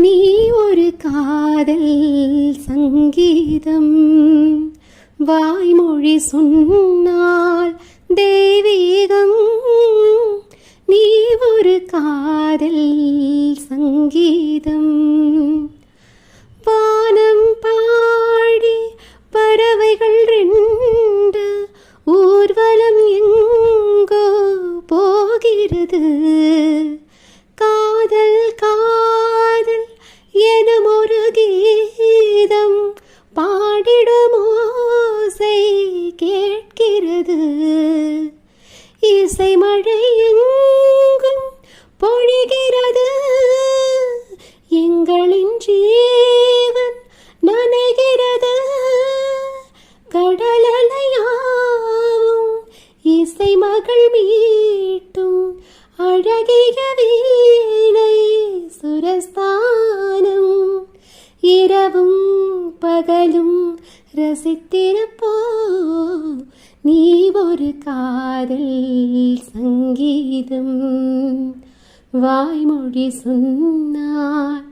நீ ஒரு காதல் சங்கீதம், வாய்மொழி சொன்னால் தெய்வீகம். நீ ஒரு காதல் சங்கீதம், வானம் பாடி பறவைகள் ரெண்டு ஊர்வலம் எங்கோ போகிறது. காதல் காதல் எனும் ஒரு கீதம் பாடிடும் ஓசை கேட்கிறது. இசை மழை எங்கும் பொழிகிறது, எங்களின் ஜீவன் நனைகிறது. கடலலையாவும் இசை மகள் மீட்டும் அழகிய வீணை சுரஸ்தானம். இரவும் பகலும் ரசித்திருப்போ, நீ ஒரு காதல் சங்கீதம், வாய்மொழி சொன்னார்